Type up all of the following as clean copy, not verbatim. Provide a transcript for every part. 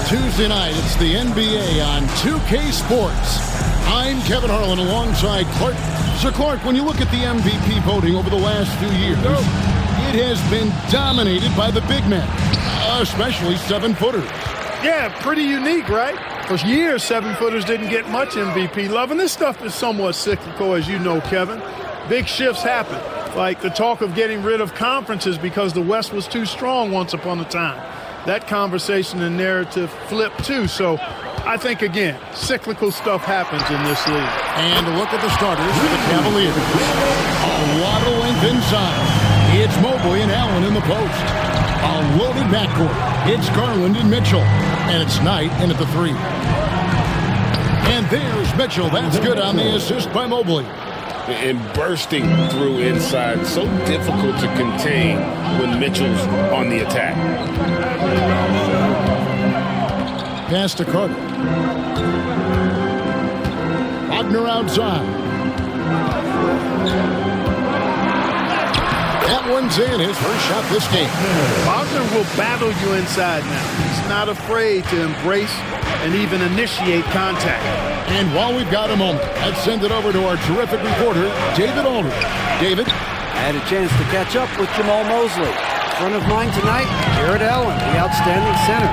Tuesday night. It's the NBA on 2K Sports. I'm Kevin Harlan alongside Clark. So, Clark, when you look at the MVP voting over the last few years, it has been dominated by the big men, especially 7-footers. Yeah, pretty unique, right? For years, 7-footers didn't get much MVP love, and this stuff is somewhat cyclical, as you know, Kevin. Big shifts happen, like the talk of getting rid of conferences because the West was too strong once upon a time. That conversation and narrative flipped, too. So I think, again, cyclical stuff happens in this league. And look at the starters for the Cavaliers. A lot of length inside. It's Mobley and Allen in the post. A loaded backcourt. It's Garland and Mitchell. And it's Knight in at the 3. And there's Mitchell. That's good on the assist by Mobley. And bursting through inside. So difficult to contain when Mitchell's on the attack. Pass to Carter. Wagner outside. That one's in, his first shot this game. Wagner will battle you inside now. He's not afraid to embrace and even initiate contact. And while we've got a moment, let's send it over to our terrific reporter, David Aldridge. David? I had a chance to catch up with Jamal Mosley. In front of mine tonight, Jared Allen, the outstanding center.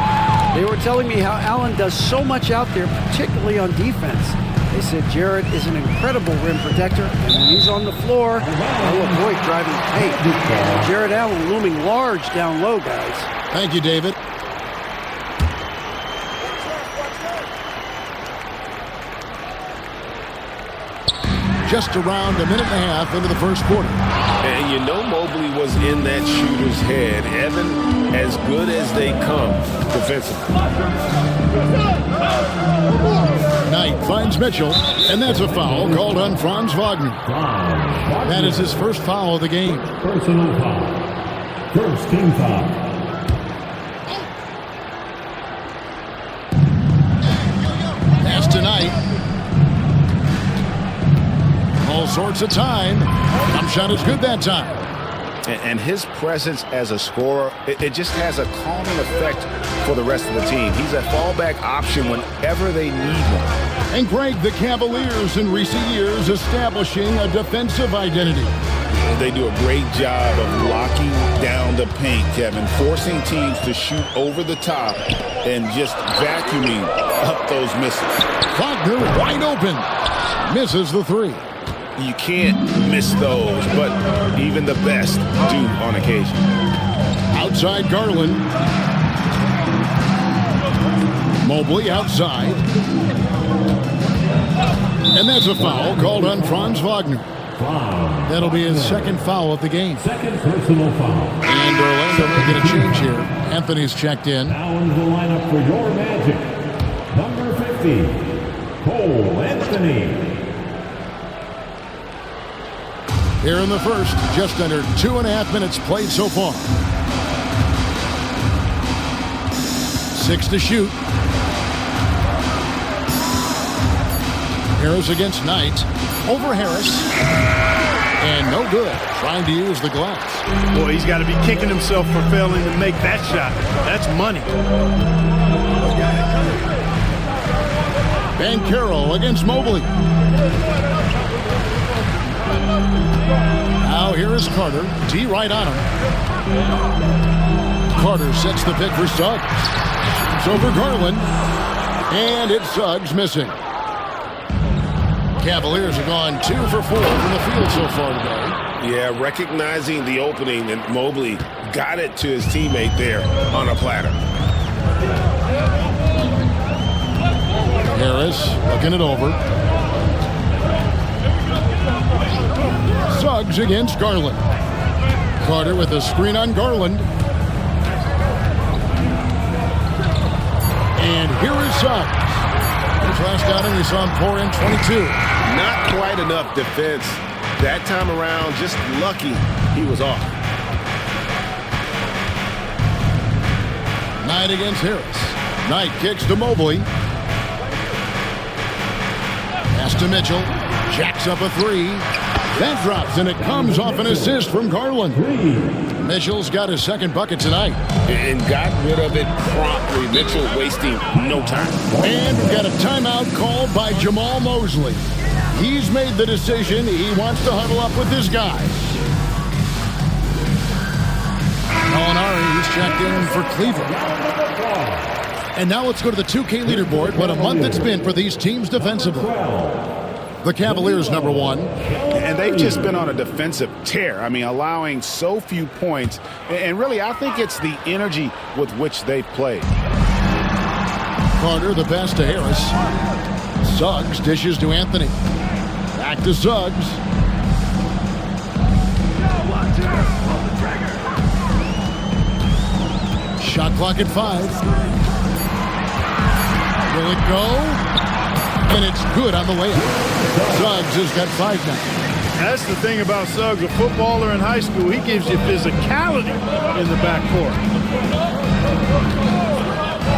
They were telling me how Allen does so much out there, particularly on defense. They said Jared is an incredible rim protector, and when he's on the floor, he'll avoid driving the paint. Jared Allen looming large down low, guys. Thank you, David. Just around a minute and a half into the first quarter. And you know Mobley was in that shooter's head. Evan, as good as they come defensively. Knight finds Mitchell, and that's a foul called on Franz Wagner. That is his first foul of the game. Personal foul. First team foul. Pass to Knight. All sorts of time. Jump shot is good that time. And his presence as a scorer, it just has a calming effect for the rest of the team. He's a fallback option whenever they need one. And Greg, the Cavaliers in recent years establishing a defensive identity. They do a great job of locking down the paint, Kevin, forcing teams to shoot over the top and just vacuuming up those misses. Wagner wide open. Misses the 3. You can't miss those, but even the best do on occasion. Outside Garland. Mobley outside. And that's a foul called on Franz Wagner. That'll be his second foul of the game. Second personal foul. And Orlando will get a change here. Anthony's checked in. Now in the lineup for your Magic. Number 50, Cole Anthony. Here in the first, just under 2.5 minutes played so far. 6 to shoot. Harris against Knight. Over Harris. And no good. Trying to use the glass. Boy, he's got to be kicking himself for failing to make that shot. That's money. Banchero against Mobley. Now here is Carter. D right on him. Carter sets the pick for Suggs. It's over Garland. And it's Suggs missing. Cavaliers have gone 2 for 4 from the field so far today. Yeah, recognizing the opening, and Mobley got it to his teammate there on a platter. Harris looking it over. Suggs against Garland. Carter with a screen on Garland. And here is Suggs. His last outing, we saw him pour in 22. Not quite enough defense. That time around, just lucky he was off. Knight against Harris. Knight kicks to Mobley. Pass to Mitchell. Jacks up a 3. That drops, and it comes off an assist from Garland. Mitchell's got his second bucket tonight. And got rid of it promptly. Mitchell wasting no time. And we've got a timeout called by Jamal Mosley. He's made the decision. He wants to huddle up with his guys. Molinari's checked in for Cleveland. And now let's go to the 2K leaderboard. What a month it's been for these teams defensively. The Cavaliers number 1. And they've just been on a defensive tear. I mean, allowing so few points. And really, I think it's the energy with which they've played. Carter, the pass to Harris. Suggs dishes to Anthony. Back to Suggs. Shot clock at 5. Will it go? And it's good on the way up. Suggs has got 5 now. That's the thing about Suggs, a footballer in high school. He gives you physicality in the backcourt.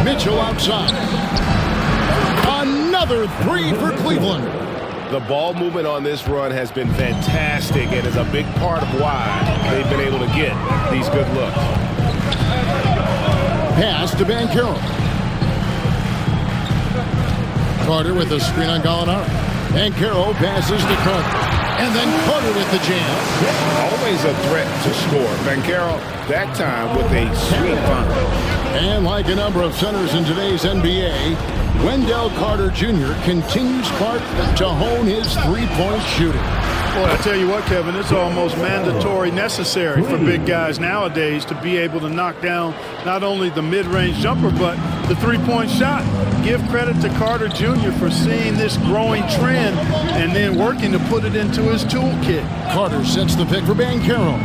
Mitchell outside. Another 3 for Cleveland. The ball movement on this run has been fantastic and is a big part of why they've been able to get these good looks. Pass to Banchero. Carter with a screen on Gallinari. Banchero passes to Carter. And then Carter with the jam. Always a threat to score. Banchero, that time with a sweet find. And like a number of centers in today's NBA, Wendell Carter Jr. continues Clark to hone his three-point shooting. Boy, I tell you what, Kevin, it's almost mandatory necessary for big guys nowadays to be able to knock down not only the mid-range jumper, but the three-point shot. Give credit to Carter Jr. for seeing this growing trend and then working to put it into his toolkit. Carter sets the pick for Banchero.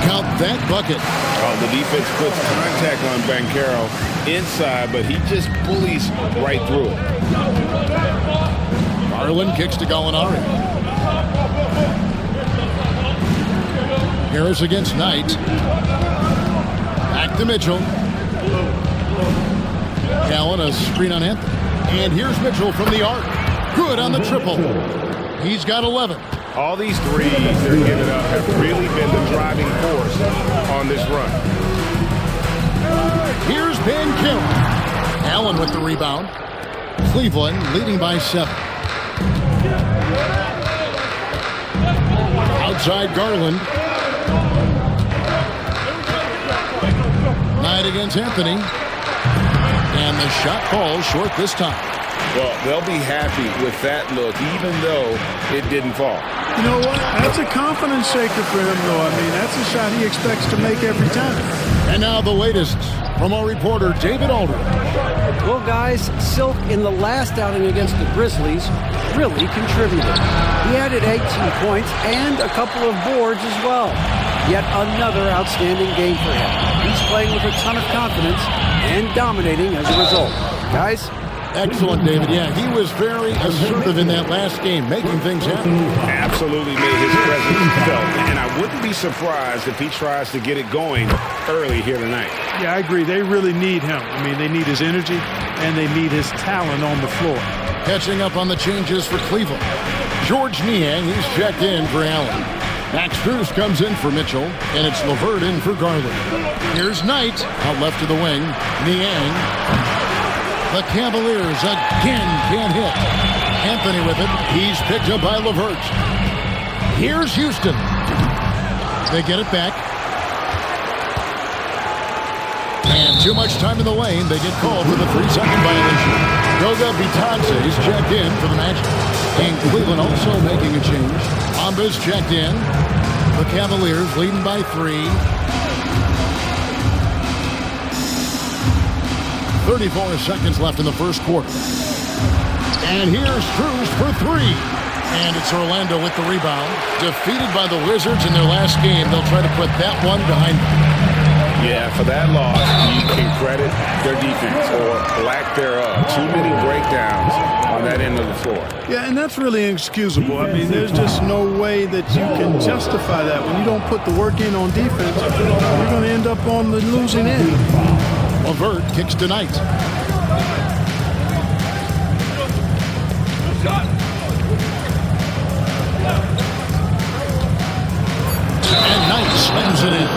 Count that bucket. Oh, the defense puts contact on Banchero inside, but he just bullies right through it. Garland kicks to Gallinari. Harris against Knight. Back to Mitchell. Allen, a screen on Anthony. And here's Mitchell from the arc. Good on the triple. He's got 11. All these threes they're giving up have really been the driving force on this run. Here's Banchero. Allen with the rebound. Cleveland leading by 7. Outside Garland. Knight against Anthony. And the shot falls short this time. Well, they'll be happy with that look, even though it didn't fall. You know what? That's a confidence shaker for him, though. I mean, that's a shot he expects to make every time. And now the latest from our reporter, David Aldridge. Well, guys, Silk in the last outing against the Grizzlies really contributed. He added 18 points and a couple of boards as well. Yet another outstanding game for him. He's playing with a ton of confidence and dominating as a result. Guys? Excellent, David. Yeah, he was very assertive in that last game, making things happen. Absolutely made his presence felt. And I wouldn't be surprised if he tries to get it going early here tonight. Yeah, I agree. They really need him. I mean, they need his energy and they need his talent on the floor. Catching up on the changes for Cleveland. George Niang, he's checked in for Allen. Max Strus comes in for Mitchell, and it's LeVert in for Garland. Here's Knight, out left to the wing. Niang. The Cavaliers again can't hit. Anthony with it. He's picked up by LeVert. Here's Houston. They get it back. And too much time in the lane. They get called for the 3-second violation. Goga Bitadze is checked in for the Magic. And Cleveland also making a change. Amba's checked in. The Cavaliers leading by 3. 34 seconds left in the first quarter. And here's Strus for 3. And it's Orlando with the rebound. Defeated by the Wizards in their last game. They'll try to put that one behind them. Yeah, for that loss, you can credit their defense or lack thereof. Too many breakdowns on that end of the floor. Yeah, and that's really inexcusable. I mean, there's just no way that you can justify that. When you don't put the work in on defense, you're going to end up on the losing end. LeVert kicks to Knight. slams it in.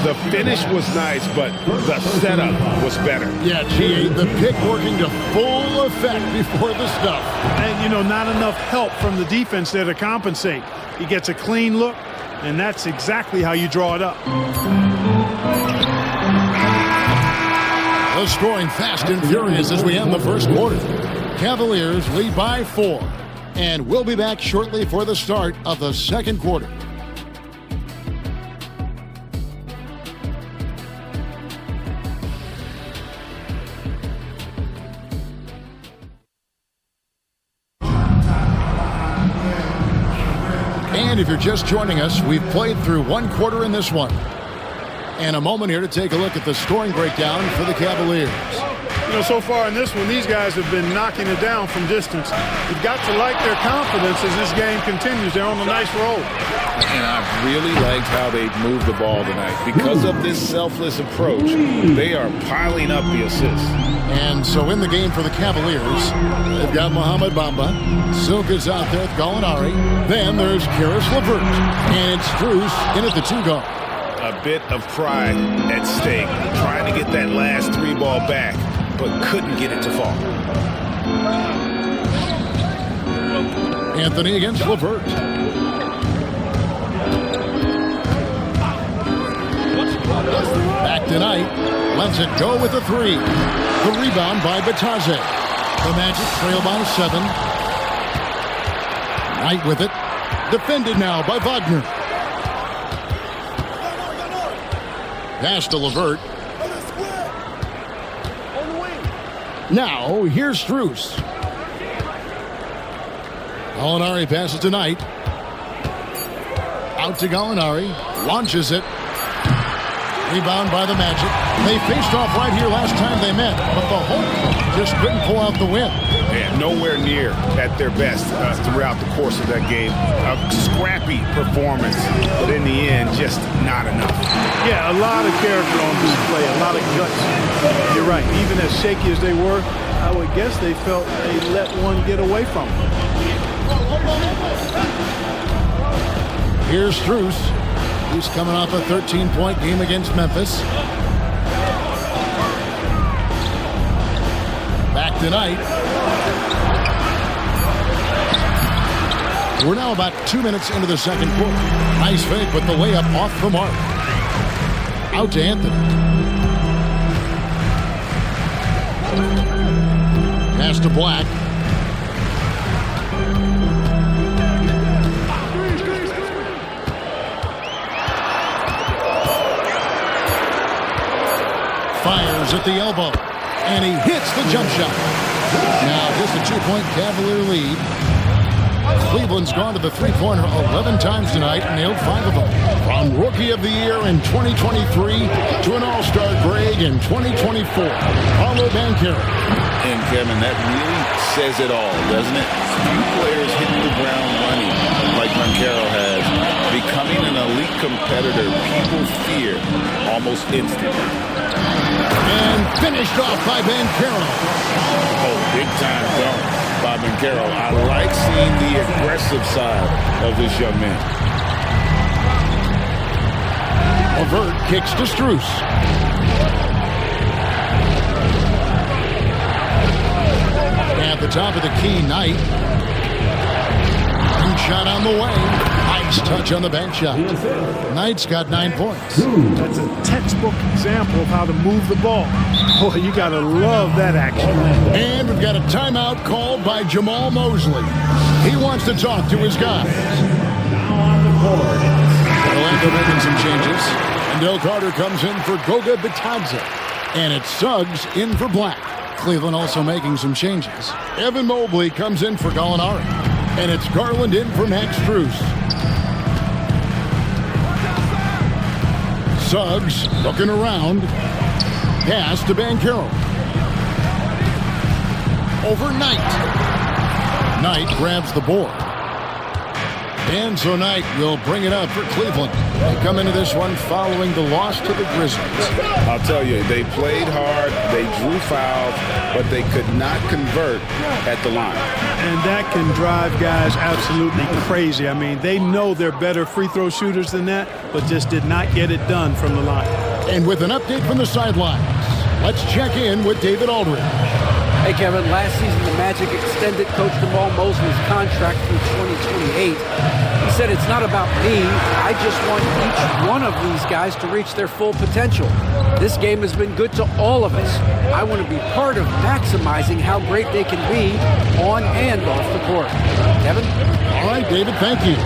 The finish was nice, but the setup was better. Yeah, G.A., the pick working to full effect before the stuff. And, you know, not enough help from the defense there to compensate. He gets a clean look, and that's exactly how you draw it up. The scoring fast and furious as we end the first quarter. Cavaliers lead by 4. And we'll be back shortly for the start of the second quarter. And if you're just joining us, we've played through one quarter in this one. And a moment here to take a look at the scoring breakdown for the Cavaliers. You know, so far in this one, these guys have been knocking it down from distance. You've got to like their confidence as this game continues. They're on a nice roll. And I've really liked how they've moved the ball tonight. Because of this selfless approach, they are piling up the assists. And so in the game for the Cavaliers, they've got Mohamed Bamba. Silk is out there with Gallinari. Then there's Karis LeVert. And it's Strus in at the 2-guard. A bit of pride at stake, trying to get that last 3-ball back, but couldn't get it to fall. Anthony against LeVert. Back to Knight. Lets it go with a 3. The rebound by Bataze. The Magic trail by 7. Knight with it. Defended now by Wagner. Pass to LeVert. Now, here's Strus. Gallinari passes to Knight. Out to Gallinari. Launches it. Rebound by the Magic. They faced off right here last time they met, but the Hawks just couldn't pull out the win. Yeah, nowhere near at their best throughout the course of that game. A scrappy performance, but in the end, just not enough. Yeah, a lot of character on display, a lot of guts. You're right. Even as shaky as they were, I would guess they felt they let one get away from them. Here's Strus. He's coming off a 13-point game against Memphis. Back to Knight. We're now about 2 minutes into the second quarter. Nice fake, but the layup off the mark. Out to Anthony. Pass to Black. Fires at the elbow. And he hits the jump shot. Now just a 2-point Cavalier lead. Cleveland's gone to the three-pointer 11 times tonight and nailed 5 of them. From Rookie of the Year in 2023 to an All-Star grade in 2024. Paulo Banchero. And Kevin, that really says it all, doesn't it? Few players hitting the ground running like Banchero has. Becoming an elite competitor, people fear almost instantly. And finished off by Banchero. Oh, big time dunk by Banchero. I like seeing the aggressive side of this young man. LeVert kicks to Strus. At the top of the key, Knight. And shot on the way. Nice touch on the bank shot. Knight's got 9 points. That's a textbook example of how to move the ball. Boy, you got to love that action. And we've got a timeout called by Jamal Mosley. He wants to talk to his guys. Orlando making some changes. And Del Carter comes in for Goga Bitadze. And it's Suggs in for Black. Cleveland also making some changes. Evan Mobley comes in for Gallinari. And it's Garland in for Max Strus. Suggs looking around. Pass to Banchero. Over Knight. Knight grabs the board. And so Knight will bring it up for Cleveland. They come into this one following the loss to the Grizzlies. I'll tell you, they played hard, they drew fouls, but they could not convert at the line. And that can drive guys absolutely crazy. I mean, they know they're better free throw shooters than that, but just did not get it done from the line. And with an update from the sidelines, let's check in with David Aldridge. Hey, Kevin, last season the Magic extended Coach Jamal Mosley's contract through 2028. He said, it's not about me. I just want each one of these guys to reach their full potential. This game has been good to all of us. I want to be part of maximizing how great they can be on and off the court. Kevin? All right, David, thank you.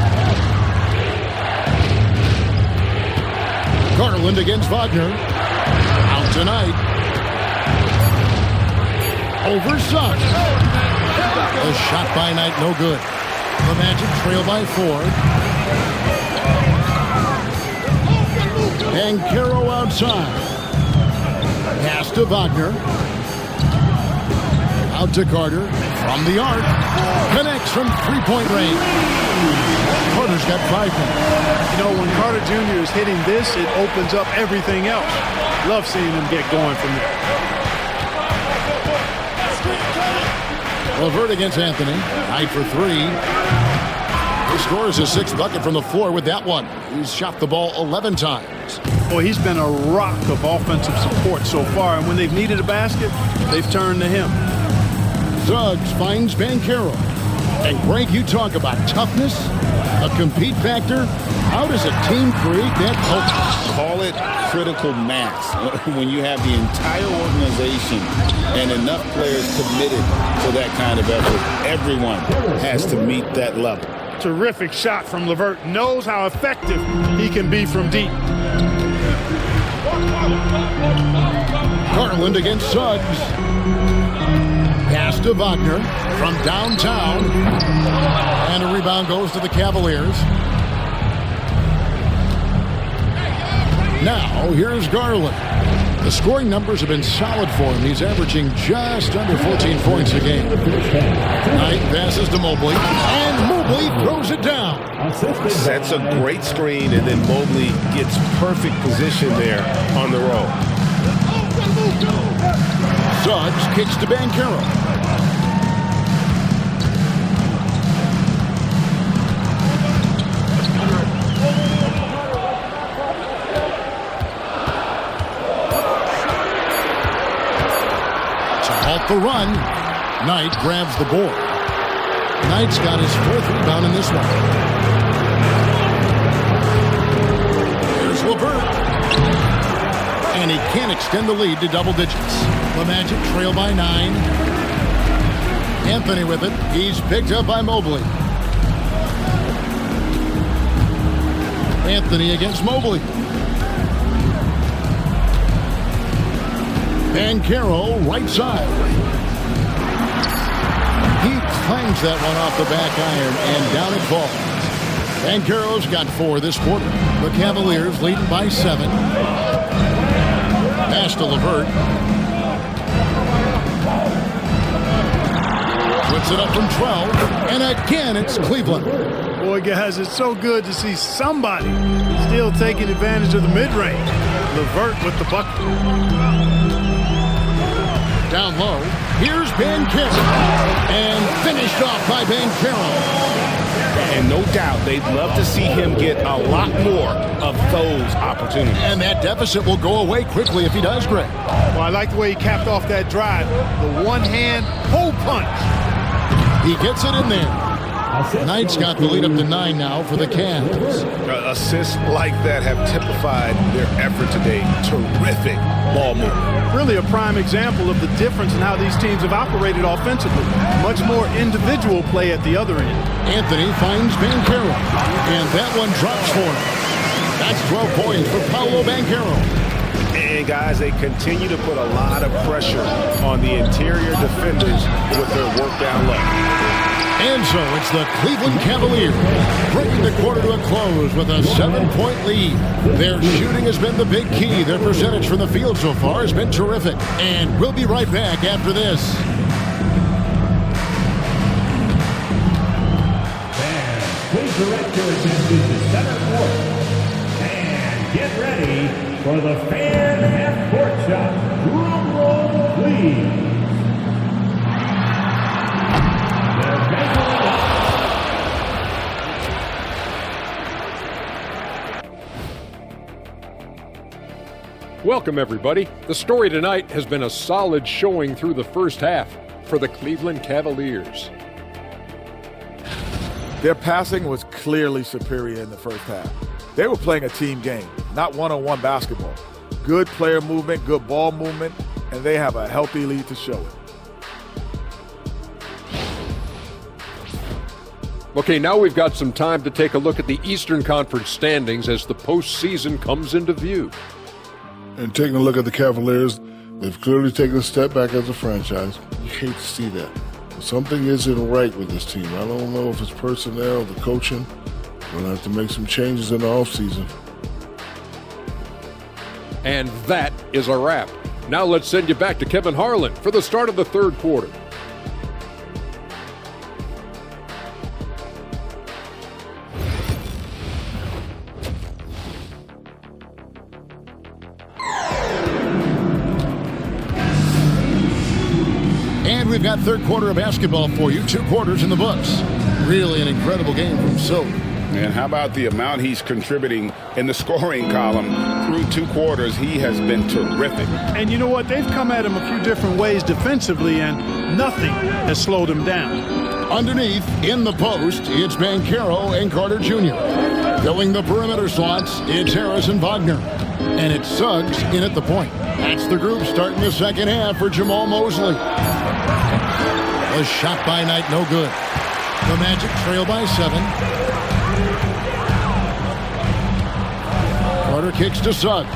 Garland against Wagner. Out tonight. Over Suggs. A shot by Knight, no good. The Magic trail by 4. And Caro outside. Pass to Wagner. Out to Carter. From the arc. Connects from three-point range. Carter's got 5 points. You know, when Carter Jr. is hitting this, it opens up everything else. Love seeing him get going from there. LeVert against Anthony. Knight for 3. He scores his 6th bucket from the floor with that one. He's shot the ball 11 times. Boy, he's been a rock of offensive support so far, and when they've needed a basket, they've turned to him. Suggs finds Banchero. And Greg, you talk about toughness, a compete factor. How does a team create that culture? Call it critical mass. When you have the entire organization and enough players committed to that kind of effort, everyone has to meet that level. Terrific shot from LeVert. Knows how effective he can be from deep. Garland against Suggs. Pass to Wagner from downtown. And a rebound goes to the Cavaliers. Now, here's Garland. The scoring numbers have been solid for him. He's averaging just under 14 points a game. Knight passes to Mobley, and Mobley throws it down. That's a great screen, and then Mobley gets perfect position there on the roll. Suggs kicks to Banchero. Off the run, Knight grabs the board. Knight's got his 4th rebound in this one. Here's LeVert. And he can't extend the lead to double digits. The Magic trail by 9. Anthony with it. He's picked up by Mobley. Anthony against Mobley. Banchero, right side. He clangs that one off the back iron, and down it falls. Banchero's got 4 this quarter. The Cavaliers leading by 7. Pass to LeVert. Puts it up from 12, and again it's Cleveland. Boy, guys, it's so good to see somebody still taking advantage of the mid-range. LeVert with the bucket. Down low, here's Banchero, and finished off by Banchero. And no doubt they'd love to see him get a lot more of those opportunities. And that deficit will go away quickly if he does, Greg. Well, I like the way he capped off that drive. The one-hand hole punch. He gets it in there. Knight's got the lead up to 9 now for the Cavs. Assists like that have typified their effort today. Terrific ball movement. Really a prime example of the difference in how these teams have operated offensively. Much more individual play at the other end. Anthony finds Banchero, and that one drops for him. That's 12 points for Paolo Banchero. And guys, they continue to put a lot of pressure on the interior defenders with their work down low. And so it's the Cleveland Cavaliers bringing the quarter to a close with a 7-point lead. Their shooting has been the big key. Their percentage from the field so far has been terrific. And we'll be right back after this. And please direct your attention to center court. And get ready for the fan half-court shot. Drum roll, please. Welcome, everybody. The story tonight has been a solid showing through the first half for the Cleveland Cavaliers. Their passing was clearly superior in the first half. They were playing a team game, not one-on-one basketball. Good player movement, good ball movement, and they have a healthy lead to show it. Okay, now we've got some time to take a look at the Eastern Conference standings as the postseason comes into view. And taking a look at the Cavaliers, they've clearly taken a step back as a franchise. You hate to see that. Something isn't right with this team. I don't know if it's personnel, the coaching. We'll have to make some changes in the offseason. And that is a wrap. Now let's send you back to Kevin Harlan for the start of the third quarter. And we've got third quarter of basketball for you. 2 quarters in the books. Really an incredible game from Silk. And how about the amount he's contributing in the scoring column through 2 quarters? He has been terrific. And you know what? They've come at him a few different ways defensively, and nothing has slowed him down. Underneath, in the post, it's Banchero and Carter Jr. Filling the perimeter slots, it's Harris and Wagner. And it's Suggs in at the point. That's the group starting the second half for Jamal Mosley. A shot by Knight, no good. The Magic trail by 7. Carter kicks to Suggs.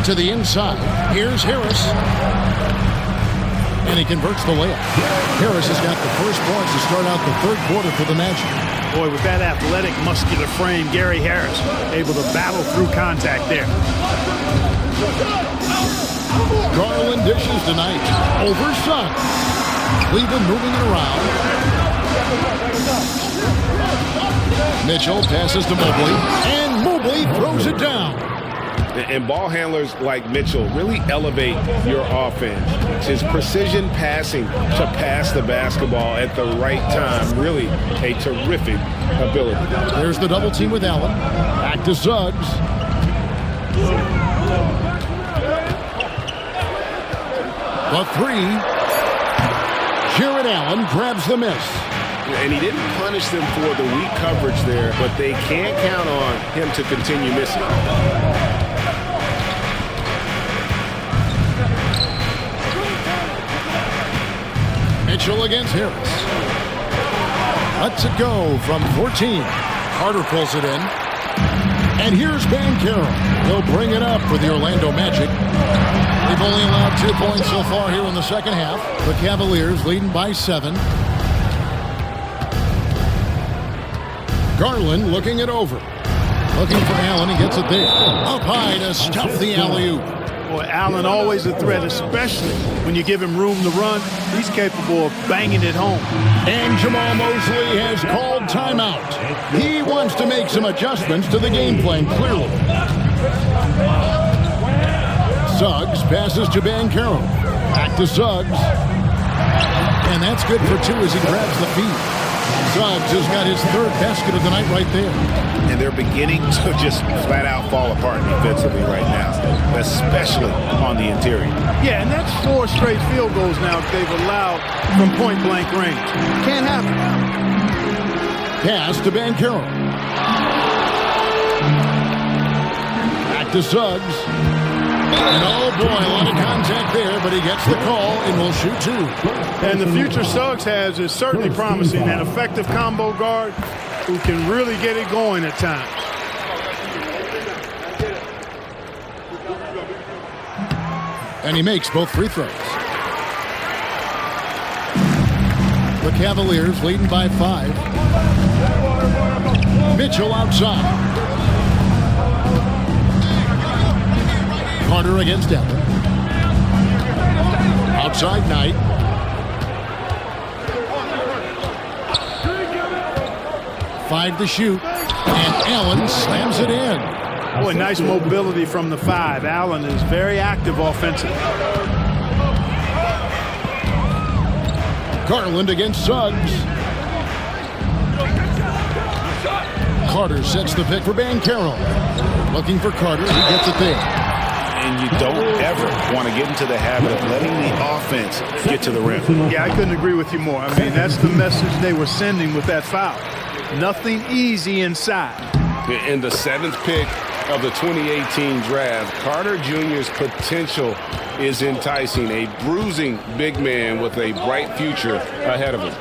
To the inside. Here's Harris. And he converts the layup. Harris has got the first points to start out the third quarter for the Magic. Boy, with that athletic, muscular frame, Gary Harris able to battle through contact there. Garland dishes tonight. Over Suggs. Cleveland moving it around. Mitchell passes to Mobley. And Mobley throws it down. And ball handlers like Mitchell really elevate your offense. It's his precision passing to pass the basketball at the right time. Really a terrific ability. There's the double team with Allen. Back to Suggs. The 3. Jared Allen grabs the miss. And he didn't punish them for the weak coverage there, but they can't count on him to continue missing. Mitchell against Harris. Lets it go from 14. Carter pulls it in. And here's Banchero. He'll bring it up for the Orlando Magic. They've only allowed 2 points so far here in the second half. The Cavaliers leading by 7. Garland looking it over. Looking for Allen. He gets it there. Up high to stuff the alley-oop. Boy, Allen always a threat, especially when you give him room to run. He's capable of banging it home. And Jamal Mosley has called timeout. He wants to make some adjustments to the game plan, clearly. Suggs passes to Banchero. Back to Suggs. And that's good for 2 as he grabs the feed. Suggs has got his 3rd basket of the night right there. And they're beginning to just flat out fall apart defensively right now, especially on the interior. Yeah, and that's 4 straight field goals now that they've allowed from point-blank range. Can't happen. Pass to Banchero. Back to Suggs. And oh boy, a lot of contact there, but he gets the call and will shoot 2. And the future Suggs has is certainly promising. An effective combo guard who can really get it going at times. And he makes both free throws. The Cavaliers leading by 5. Mitchell outside. Carter against Allen. Outside Knight. Five to shoot. And Allen slams it in. Boy, nice mobility from the 5. Allen is very active offensively. Garland against Suggs. Carter sets the pick for Banchero. Looking for Carter. He gets it there. And you don't ever want to get into the habit of letting the offense get to the rim. Yeah, I couldn't agree with you more. I mean, that's the message they were sending with that foul. Nothing easy inside. In the 7th pick of the 2018 draft, Carter Jr.'s potential is enticing. A bruising big man with a bright future ahead of him.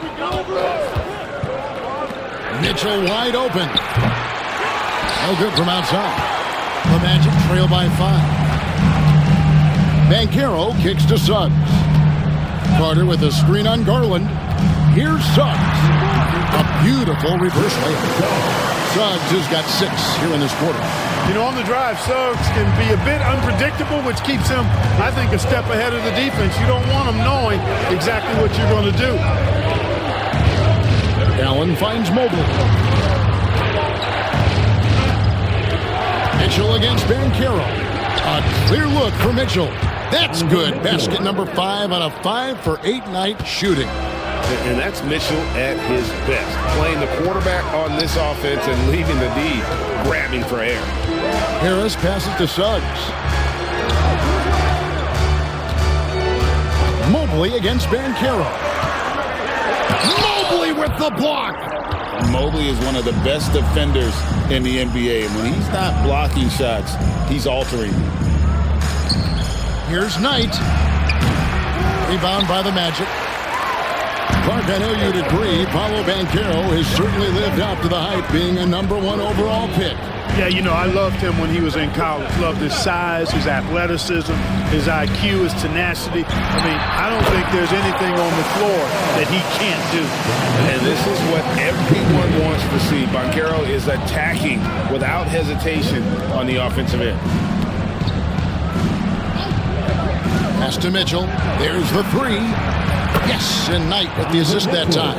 Mitchell wide open. No good from outside. The Magic trail by 5. Banchero kicks to Suggs. Carter with a screen on Garland. Here's Suggs. A beautiful reverse layup. Suggs has got 6 here in this quarter. You know, on the drive, Suggs can be a bit unpredictable, which keeps him, I think, a step ahead of the defense. You don't want him knowing exactly what you're going to do. Allen finds Mobley. Mitchell against Banchero. A clear look for Mitchell. That's good. Basket number 5 out of 5 for 8-night shooting. And that's Mitchell at his best. Playing the quarterback on this offense and leaving the D grabbing for air. Harris passes to Suggs. Mobley against Banchero. Mobley with the block. Mobley is one of the best defenders in the NBA. And when he's not blocking shots, he's altering. Here's Knight. Rebound by the Magic. Clark, I know you'd agree, Paolo Banchero has certainly lived up to the hype, being a number 1 overall pick. Yeah, you know, I loved him when he was in college. Loved his size, his athleticism, his IQ, his tenacity. I mean, I don't think there's anything on the floor that he can't do. And this is what everyone wants to see. Banchero is attacking without hesitation on the offensive end. Pass to Mitchell. There's the 3. Yes, and Knight with the assist that time.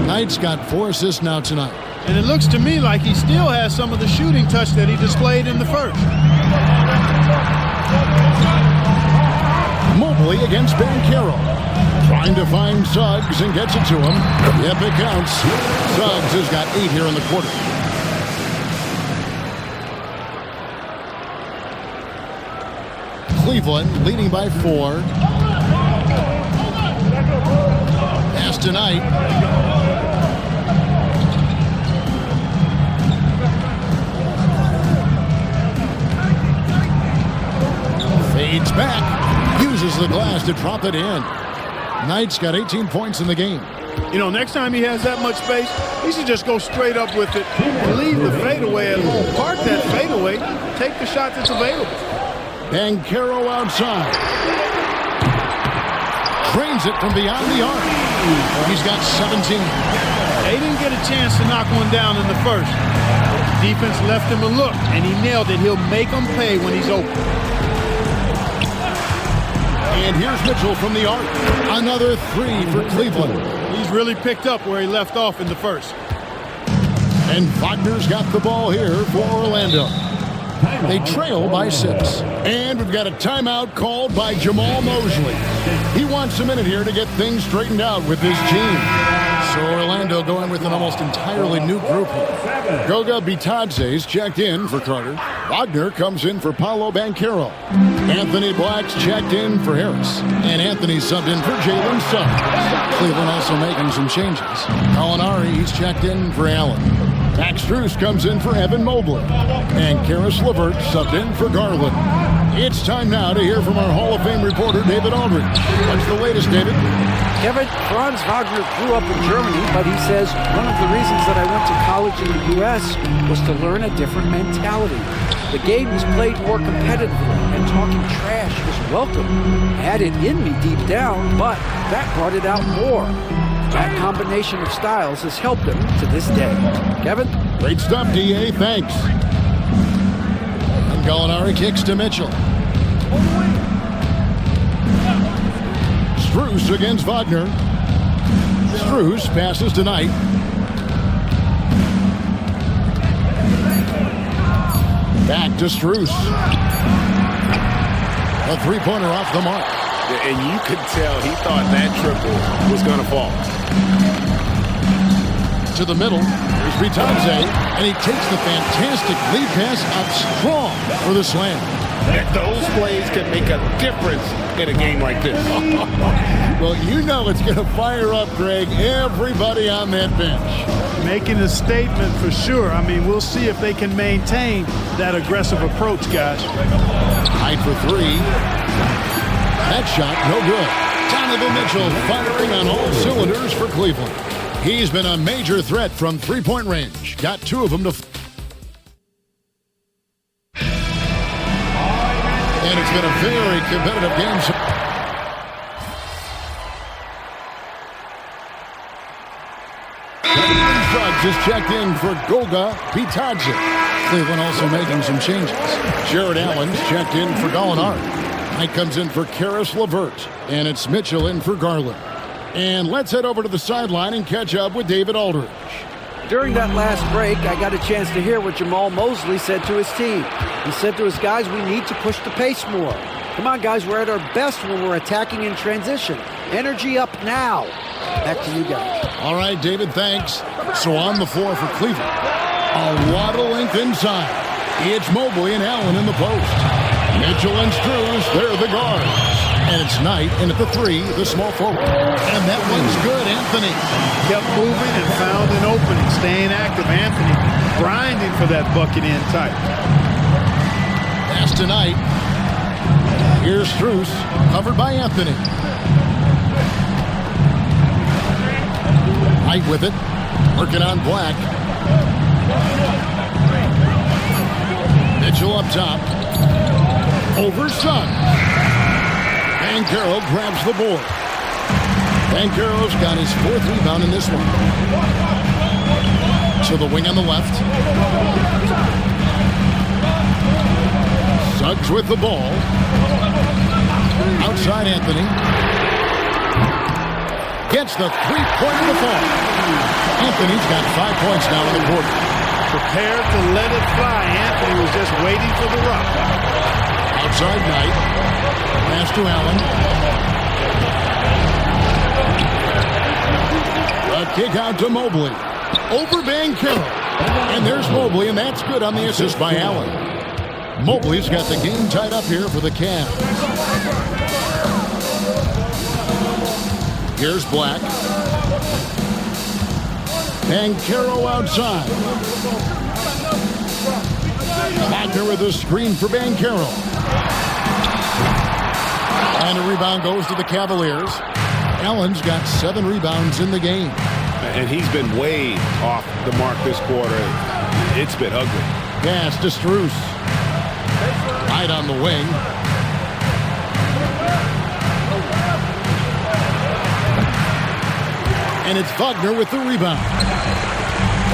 Knight's got 4 assists now tonight. And it looks to me like he still has some of the shooting touch that he displayed in the first. Mobley against Banchero. Trying to find Suggs and gets it to him. Yep, it counts. Suggs has got 8 here in the quarter. Cleveland leading by 4. Pass to Knight. Fades back. Uses the glass to drop it in. Knight's got 18 points in the game. You know, next time he has that much space, he should just go straight up with it and leave the fadeaway at home. Park that fadeaway. Take the shot that's available. Banchero outside. Trains it from beyond the arc. He's got 17. They didn't get a chance to knock one down in the first. Defense left him a look, and he nailed it. He'll make them pay when he's open. And here's Mitchell from the arc. Another 3 for Cleveland. He's really picked up where he left off in the first. And Wagner's got the ball here for Orlando. They trail by 6. And we've got a timeout called by Jamal Mosley. He wants a minute here to get things straightened out with his team. So Orlando going with an almost entirely new group here. Goga Bitadze's checked in for Carter. Wagner comes in for Paolo Banchero. Anthony Black's checked in for Harris. And Anthony subbed in for Jalen Suggs. Cleveland also making some changes. Gallinari, he's checked in for Allen. Max Strus comes in for Evan Mobley. And Karis LeVert subbed in for Garland. It's time now to hear from our Hall of Fame reporter, David Aldridge. What's the latest, David? Kevin, Franz Wagner grew up in Germany, but he says one of the reasons that I went to college in the U.S. was to learn a different mentality. The game was played more competitively, and talking trash was welcome. Had it in me deep down, but that brought it out more. That combination of styles has helped him to this day. Kevin? Great stuff, D.A. Thanks. And Gallinari kicks to Mitchell. Strus against Wagner. Strus passes to Knight. Back to Strus. A three-pointer off the mark. And you could tell he thought that triple was going to fall. to the middle. Here's Vitanze, and he takes the fantastic lead pass out strong for the slam. And those plays can make a difference in a game like this. Well, you know it's going to fire up, Greg, everybody on that bench. Making a statement for sure. I mean, we'll see if they can maintain that aggressive approach, guys. Tied for three. That shot, no good. Donovan Mitchell firing on all cylinders for Cleveland. He's been a major threat from three-point range. Got two of them to... And it's been a very competitive game. Suggs is checked in for Goga Bitadze. Cleveland also making some changes. Jared Allen's checked in for Gallinari. Knight comes in for Karis LeVert. And it's Mitchell in for Garland. And let's head over to the sideline and catch up with David Aldridge. During that last break, I got a chance to hear what Jamal Mosley said to his team. He said to his guys, we need to push the pace more. Come on, guys, we're at our best when we're attacking in transition. Energy up now. Back to you guys. All right, David, thanks. So on the floor for Cleveland. A waddle length inside. It's Mobley and Allen in the post. Mitchell and Struz, they're the guards. And it's Knight in at the three, the small forward. And that one's good, Anthony. Kept moving and found an opening. Staying active, Anthony. Grinding for that bucket in tight. Pass to Knight. Here's Struz, covered by Anthony. Knight with it, working on Black. Mitchell up top. Over Suggs. Banchero grabs the board. Banchero's got his fourth rebound in this one. To the wing on the left. Suggs with the ball. Outside Anthony. Gets the three-point in the fall. Anthony's got 5 points now in the quarter. Prepared to let it fly. Anthony was just waiting for the rock. Outside Knight. Pass to Allen. A kick out to Mobley. Over Banchero. And there's Mobley, and that's good on the assist by Allen. Mobley's got the game tied up here for the Cavs. Here's Black. Banchero outside. Wagner with a screen for Banchero. And a rebound goes to the Cavaliers. Allen's got 7 rebounds in the game. And he's been way off the mark this quarter. It's been ugly. Pass to Struz. Right on the wing. And it's Wagner with the rebound.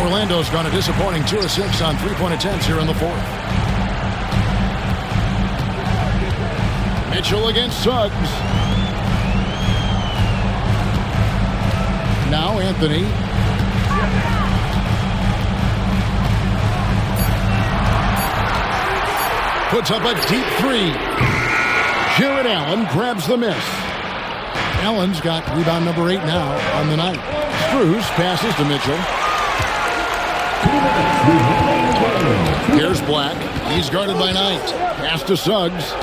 Orlando's gone a disappointing 2 of 6 on three-point attempts here in the fourth. Mitchell against Suggs. Now Anthony. Puts up a deep three. Jared Allen grabs the miss. Allen's got rebound number 8 now on the night. Struz passes to Mitchell. Here's Black. He's guarded by Knight. Pass to Suggs.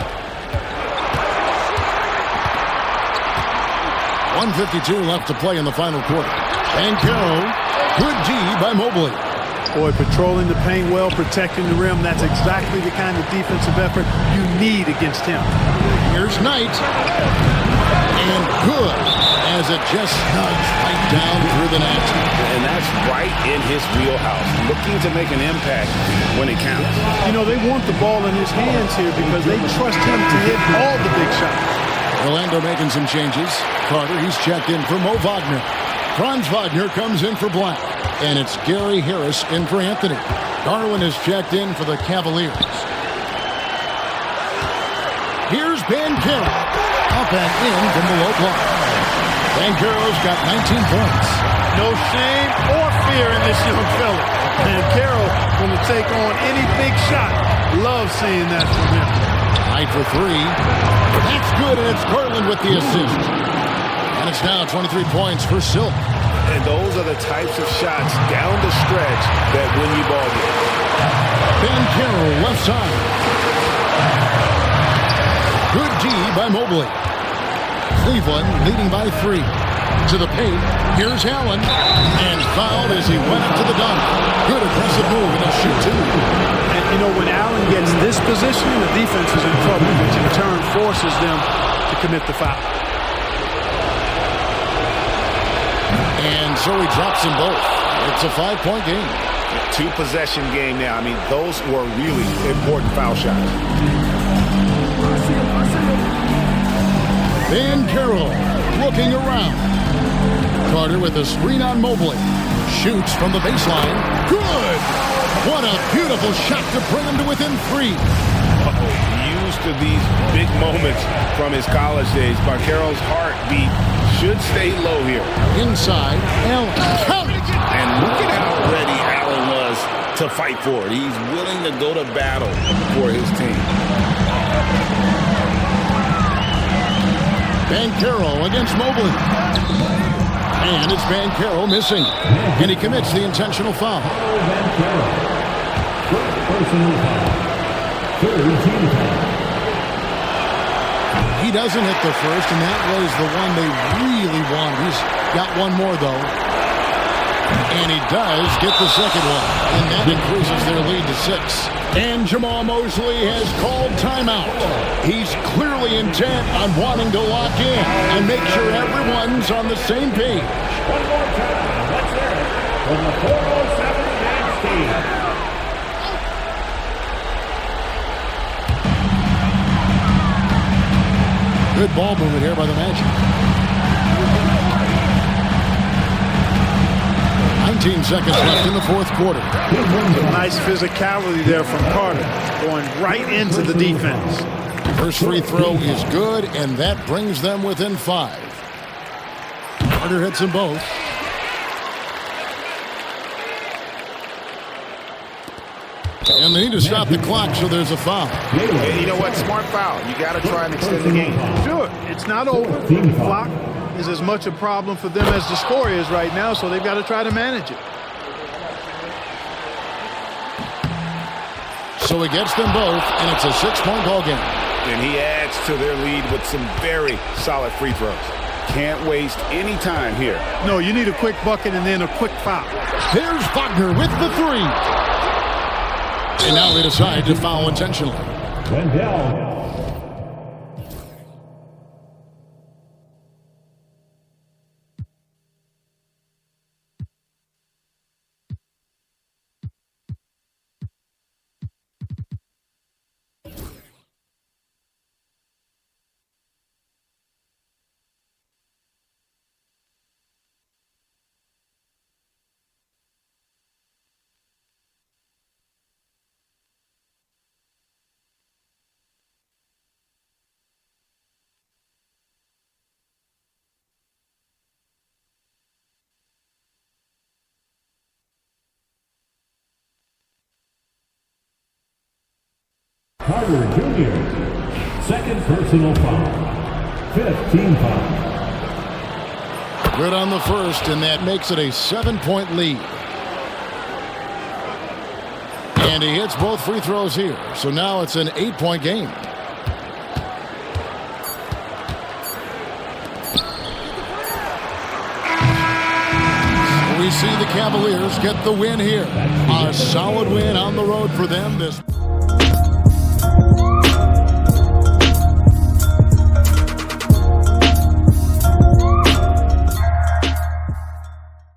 1:52 left to play in the final quarter. Banchero, good D by Mobley. Boy, patrolling the paint well, protecting the rim. That's exactly the kind of defensive effort you need against him. Here's Knight. And good as it just snugs right down through the net. And that's right in his wheelhouse. Looking to make an impact when it counts. You know, they want the ball in his hands here because they trust him to hit all the big shots. Orlando making some changes. Carter, he's checked in for Mo Wagner. Franz Wagner comes in for Black. And it's Gary Harris in for Anthony. Garland is checked in for the Cavaliers. Here's Banchero. Up and in from the low block. Banchero's got 19 points. No shame or fear in this young fella. Banchero going to take on any big shot. Love seeing that from him. Tied for 3. That's good, and it's Garland with the assist. And it's now 23 points for Silk. And those are the types of shots down the stretch that win you ball games. Banchero left side. Good D by Mobley. Cleveland leading by 3. To the paint. Here's Allen. And fouled as he went up to the dunk. Good aggressive move, and he'll shoot 2. And, you know, when Allen gets this position, the defense is in trouble, which in turn forces them to commit the foul. And so he drops them both. It's a 5-point game. 2-possession game now. I mean, those were really important foul shots. Banchero looking around. Carter with a screen on Mobley. Shoots from the baseline. Good! What a beautiful shot to bring him to within 3. Used to these big moments from his college days. Banchero's heartbeat should stay low here. Inside, Allen. Count it! And look at how ready Allen was to fight for it. He's willing to go to battle for his team. Banchero against Mobley. And it's Banchero missing. And he commits the intentional foul. He doesn't hit the first, and that was the one they really wanted. He's got one more, though. And he does get the second one. And that increases their lead to 6. And Jamal Mosley has called timeout. He's clearly intent on wanting to lock in and make sure everyone's on the same page. One more time, let's hear it from the 407 Max team. Good ball movement here by the Magic. 19 seconds left in the fourth quarter. Nice physicality there from Carter, going right into the defense. First free throw is good, and that brings them within 5. Carter hits them both. And they need to stop the clock, so there's a foul. Hey, you know what? Smart foul. You got to try and extend the game. Sure, it's not over. Clock is as much a problem for them as the score is right now, so they've got to try to manage it. So he gets them both, and it's a 6-point ball game. And he adds to their lead with some very solid free throws. Can't waste any time here. No, you need a quick bucket and then a quick foul. There's Wagner with the 3. And now they decide to foul intentionally. Wendell. Carter Jr. Second personal foul. 5th team foul. Good on the first, and that makes it a 7-point lead. And he hits both free throws here. So now it's an 8-point game. We see the Cavaliers get the win here. A solid win on the road for them this